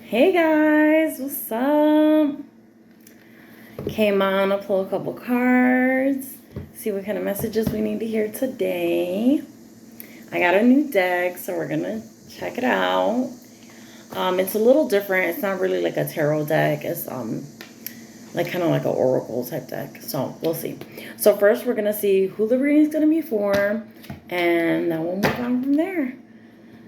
Hey guys, what's up? Came on to pull a couple cards, see what kind of messages we need to hear today. I got a new deck, so we're gonna check it out. It's a little different. It's not really like a tarot deck. It's like kind of like an oracle type deck. So we'll see. So first, we're gonna see who the reading is gonna be for, and then we'll move on from there.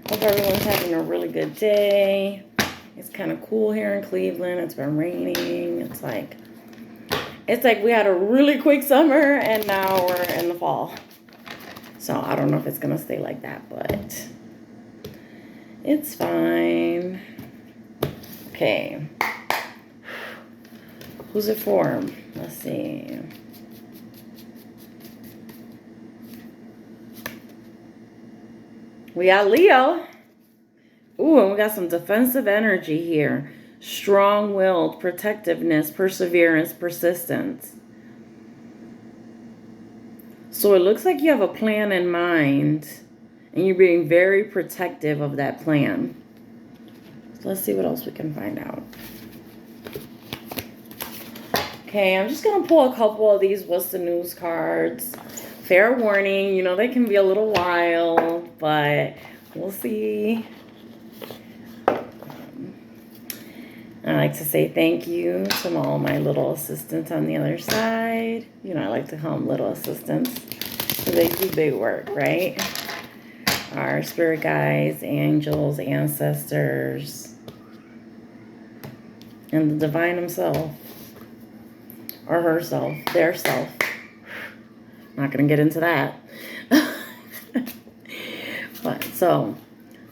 Hope everyone's having a really good day. It's kind of cool here in Cleveland. It's been raining. It's like we had a really quick summer and now we're in the fall. So I don't know if it's going to stay like that, but it's fine. Okay. Who's it for? Let's see. We got Leo. Ooh, and we got some defensive energy here. Strong-willed, protectiveness, perseverance, persistence. So it looks like you have a plan in mind, and you're being very protective of that plan. So let's see what else we can find out. Okay, I'm just going to pull a couple of these What's the News cards. Fair warning, you know they can be a little wild, but we'll see. I like to say thank you to all my little assistants on the other side. You know, I like to call them little assistants because they do big work, right? Our spirit guides, angels, ancestors, and the divine himself, or herself, their self. Not going to get into that. But so,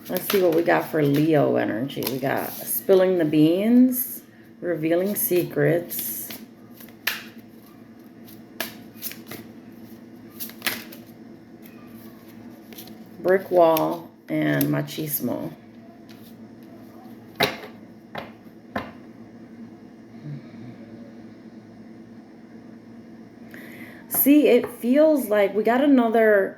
let's see what we got for Leo energy. We got spilling the beans, revealing secrets, brick wall, and machismo. See, it feels like we got another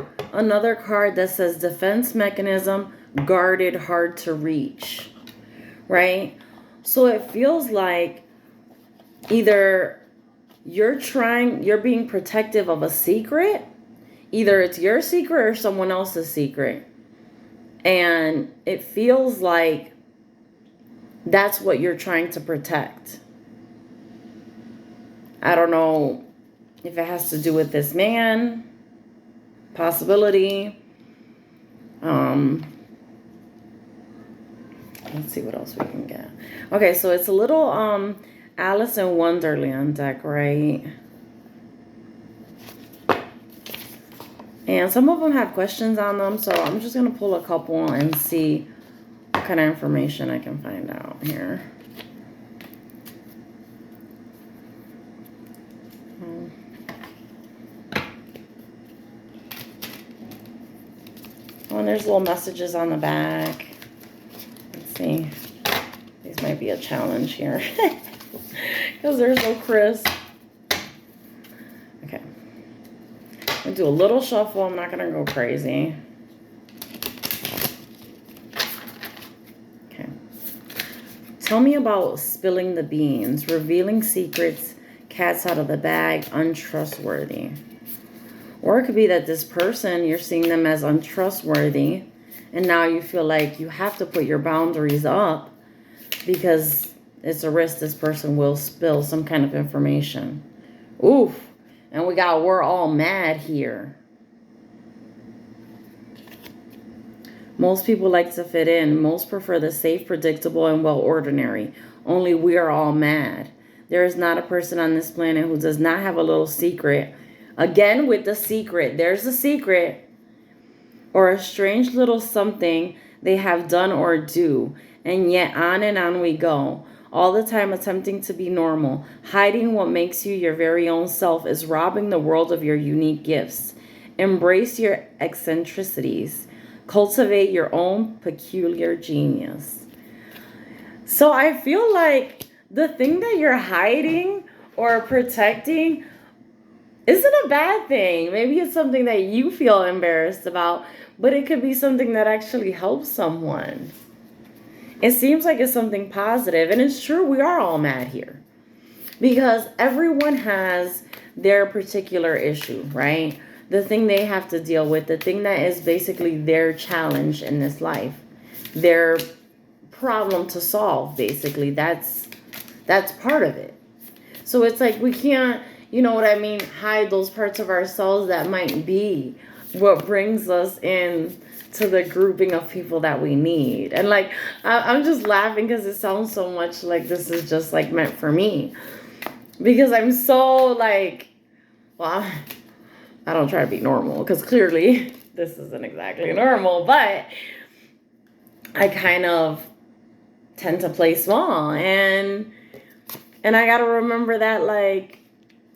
card that says defense mechanism, guarded, hard to reach, right? So it feels like either you're being protective of a secret, either it's your secret or someone else's secret. And it feels like that's what you're trying to protect. I don't know if it has to do with this man, possibility. Let's see what else we can get. Okay, so it's a little Alice in Wonderland deck, right? And some of them have questions on them, so I'm just going to pull a couple and see what kind of information I can find out here. Oh, and there's little messages on the back. Let's see. These might be a challenge here because they're so crisp. Okay. I'm going to do a little shuffle. I'm not going to go crazy. Okay. Tell me about spilling the beans, revealing secrets, cat's out of the bag, untrustworthy. Or it could be that this person, you're seeing them as untrustworthy, and now you feel like you have to put your boundaries up because it's a risk this person will spill some kind of information. Oof. And we got we're all mad here. Most people like to fit in. Most prefer the safe, predictable, and well-ordinary. Only we are all mad. There is not a person on this planet who does not have a little secret. Again, with the secret. There's a secret. Or a strange little something they have done or do. And yet on and on we go. All the time attempting to be normal. Hiding what makes you your very own self is robbing the world of your unique gifts. Embrace your eccentricities. Cultivate your own peculiar genius. So I feel like the thing that you're hiding or protecting isn't a bad thing. Maybe it's something that you feel embarrassed about, but it could be something that actually helps someone. It seems like it's something positive, and it's true, we are all mad here. Because everyone has their particular issue, right? The thing they have to deal with, the thing that is basically their challenge in this life, their problem to solve, basically. That's part of it. So it's like we can't, you know what I mean, hide those parts of ourselves that might be what brings us in to the grouping of people that we need. And like, I'm just laughing because it sounds so much like this is just like meant for me. Because I'm so like, well, I don't try to be normal because clearly this isn't exactly normal, but I kind of tend to play small, and I got to remember that like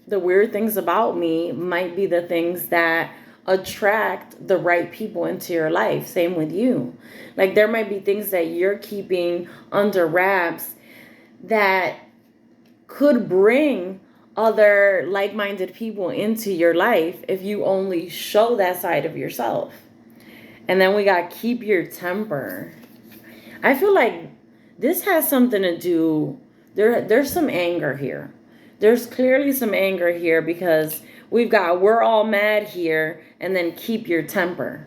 the weird things about me might be the things that attract the right people into your life. Same with you. Like there might be things that you're keeping under wraps that could bring other like-minded people into your life if you only show that side of yourself. And then we got keep your temper. I feel like this has something to do, there's some anger here. There's clearly some anger here because we've got we're all mad here, and then keep your temper.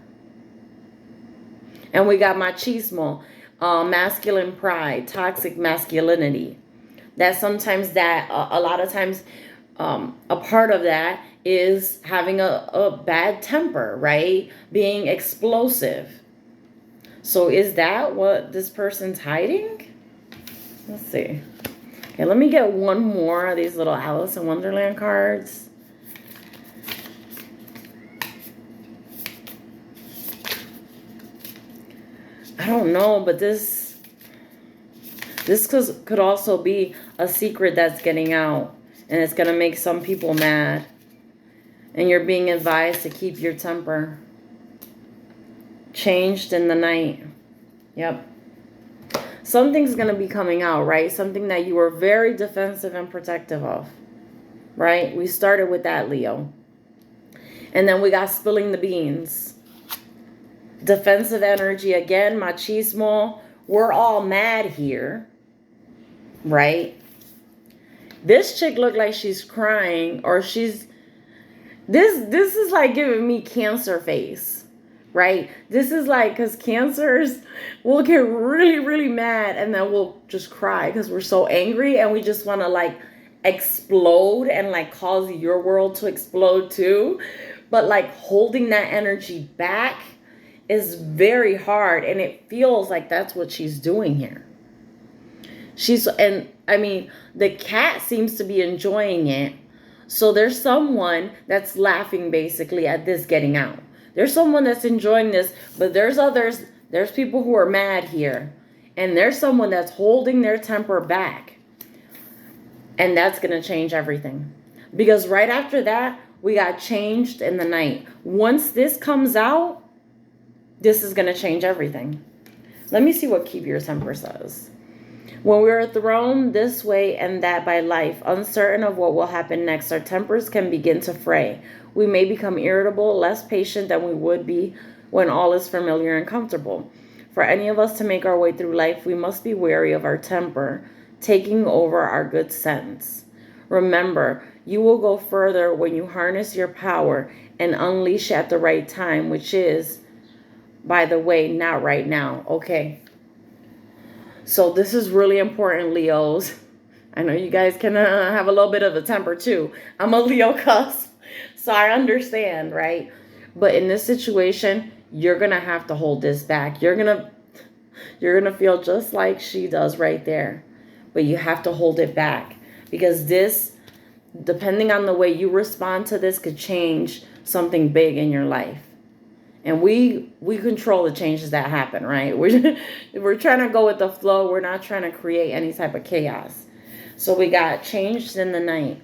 And we got machismo, masculine pride, toxic masculinity. That sometimes that a lot of times a part of that is having a bad temper, right? Being explosive. So is that what this person's hiding? Let's see. Okay, let me get one more of these little Alice in Wonderland cards. I don't know, but this could also be a secret that's getting out, and it's going to make some people mad. And you're being advised to keep your temper. Changed in the night. Yep. Something's going to be coming out, right? Something that you were very defensive and protective of, right? We started with that, Leo. And then we got spilling the beans. Defensive energy again, machismo. We're all mad here, right? This chick looked like she's crying, or she's... This is like giving me Cancer face, right? This is like, because Cancers will get really, really mad, and then we'll just cry because we're so angry, and we just want to like explode and like cause your world to explode too. But like holding that energy back is very hard, and it feels like that's what she's doing here. And I mean, the cat seems to be enjoying it. So there's someone that's laughing basically at this getting out. There's someone that's enjoying this, but there's people who are mad here. And there's someone that's holding their temper back. And that's going to change everything. Because right after that, we got changed in the night. Once this comes out, this is going to change everything. Let me see what keep your temper says. When we are thrown this way and that by life, uncertain of what will happen next, our tempers can begin to fray. We may become irritable, less patient than we would be when all is familiar and comfortable. For any of us to make our way through life, we must be wary of our temper taking over our good sense. Remember, you will go further when you harness your power and unleash at the right time, which is, by the way, not right now. Okay. So this is really important, Leos. I know you guys can have a little bit of a temper too. I'm a Leo cusp, so I understand, right? But in this situation, you're going to have to hold this back. You're going to feel just like she does right there. But you have to hold it back, because this, depending on the way you respond to this, could change something big in your life. And we control the changes that happen, right? We're trying to go with the flow. We're not trying to create any type of chaos. So we got changed in the night.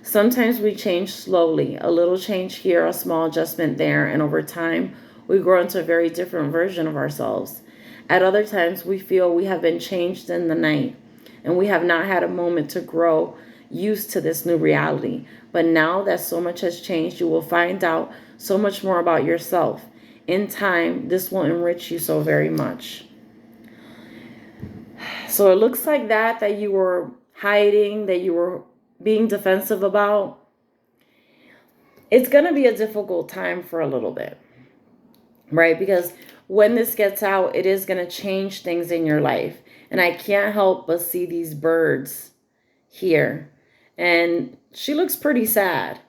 Sometimes we change slowly. A little change here, a small adjustment there. And over time, we grow into a very different version of ourselves. At other times, we feel we have been changed in the night, and we have not had a moment to grow used to this new reality. But now that so much has changed, you will find out so much more about yourself. In time, this will enrich you so very much. So it looks like that you were hiding, that you were being defensive about, it's going to be a difficult time for a little bit, right? Because when this gets out, it is going to change things in your life. And I can't help but see these birds here. And she looks pretty sad.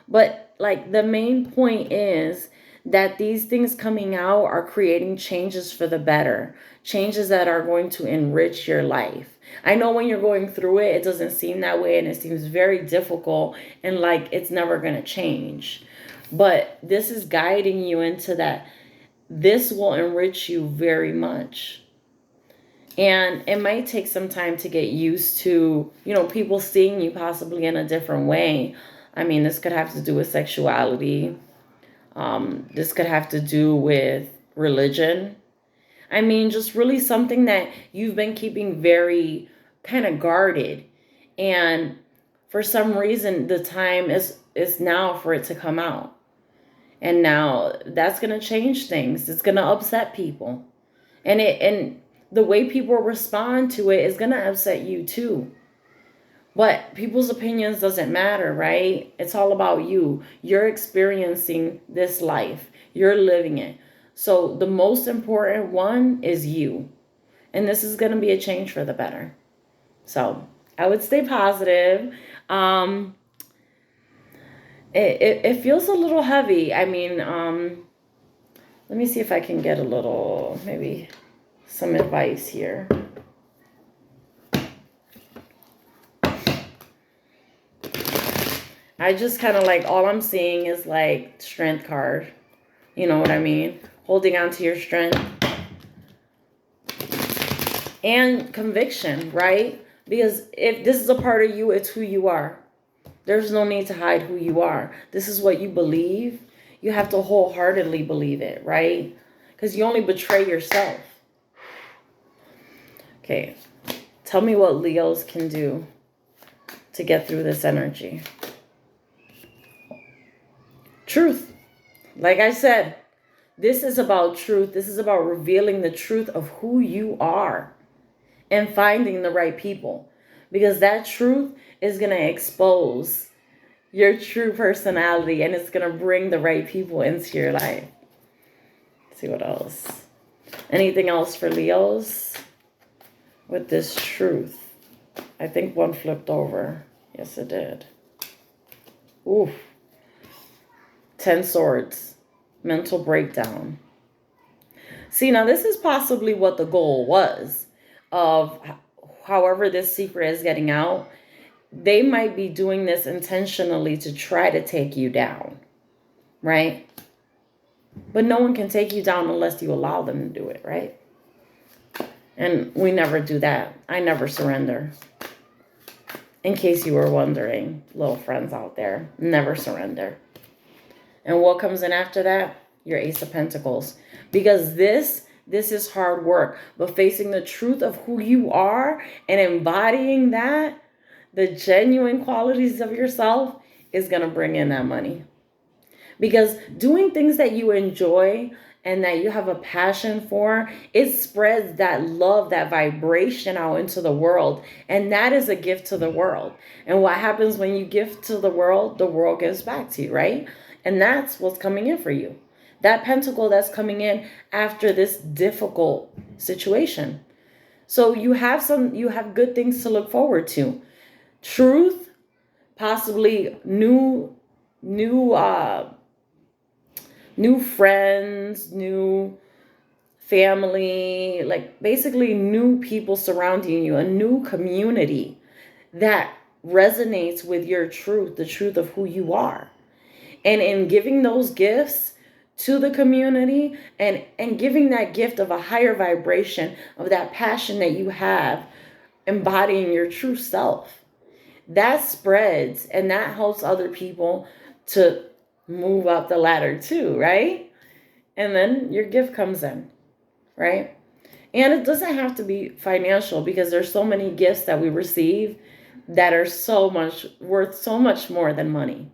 But like the main point is that these things coming out are creating changes for the better, changes that are going to enrich your life. I know when you're going through it, it doesn't seem that way and it seems very difficult and like it's never going to change. But this is guiding you into that. This will enrich you very much. And it might take some time to get used to, people seeing you possibly in a different way. I mean, this could have to do with sexuality. This could have to do with religion. I mean, just really something that you've been keeping very kind of guarded. And for some reason, the time is now for it to come out. And now that's going to change things. It's going to upset people. And the way people respond to it is going to upset you too. But people's opinions doesn't matter, right? It's all about you. You're experiencing this life. You're living it. So the most important one is you. And this is going to be a change for the better. So I would stay positive. It feels a little heavy. I mean, let me see if I can get a little, maybe some advice here. I just kind of like, all I'm seeing is like strength card. You know what I mean? Holding on to your strength. And conviction, right? Because if this is a part of you, it's who you are. There's no need to hide who you are. This is what you believe. You have to wholeheartedly believe it, right? Because you only betray yourself. Okay. Tell me what Leos can do to get through this energy. Truth. Like I said, this is about truth. This is about revealing the truth of who you are and finding the right people. Because that truth is going to expose your true personality and it's going to bring the right people into your life. Let's see what else. Anything else for Leos with this truth? I think one flipped over. Yes, it did. Ooh. 10 swords. Mental breakdown. See, now this is possibly what the goal was of however this secret is getting out. They might be doing this intentionally to try to take you down, right? But no one can take you down unless you allow them to do it, right? And we never do that. I never surrender. In case you were wondering, little friends out there, never surrender. And what comes in after that? Your Ace of Pentacles. Because this is hard work. But facing the truth of who you are and embodying that, the genuine qualities of yourself, is going to bring in that money. Because doing things that you enjoy and that you have a passion for, it spreads that love, that vibration out into the world. And that is a gift to the world. And what happens when you give to the world gives back to you, right? And that's what's coming in for you. That pentacle that's coming in after this difficult situation. So you have good things to look forward to. Truth, possibly new friends, new family, like basically new people surrounding you, a new community that resonates with your truth, the truth of who you are. And in giving those gifts to the community and giving that gift of a higher vibration, of that passion that you have, embodying your true self, that spreads and that helps other people to move up the ladder too, right? And then your gift comes in, right? And it doesn't have to be financial, because there's so many gifts that we receive that are so much worth so much more than money.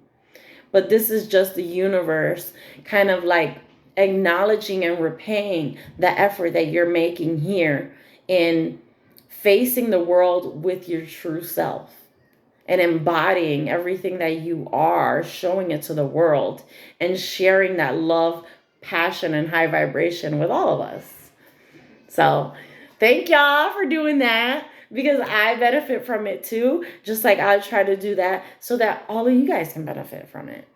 But this is just the universe kind of like acknowledging and repaying the effort that you're making here in facing the world with your true self and embodying everything that you are, showing it to the world and sharing that love, passion, and high vibration with all of us. So thank y'all for doing that, because I benefit from it too, just like I try to do that so that all of you guys can benefit from it.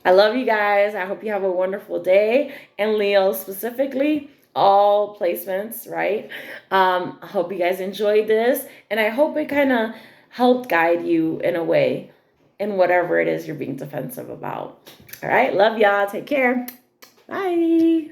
I love you guys. I hope you have a wonderful day. And Leo specifically, all placements, right? I hope you guys enjoyed this, and I hope it kind of helped guide you in a way in whatever it is you're being defensive about. All right, love y'all. Take care. Bye.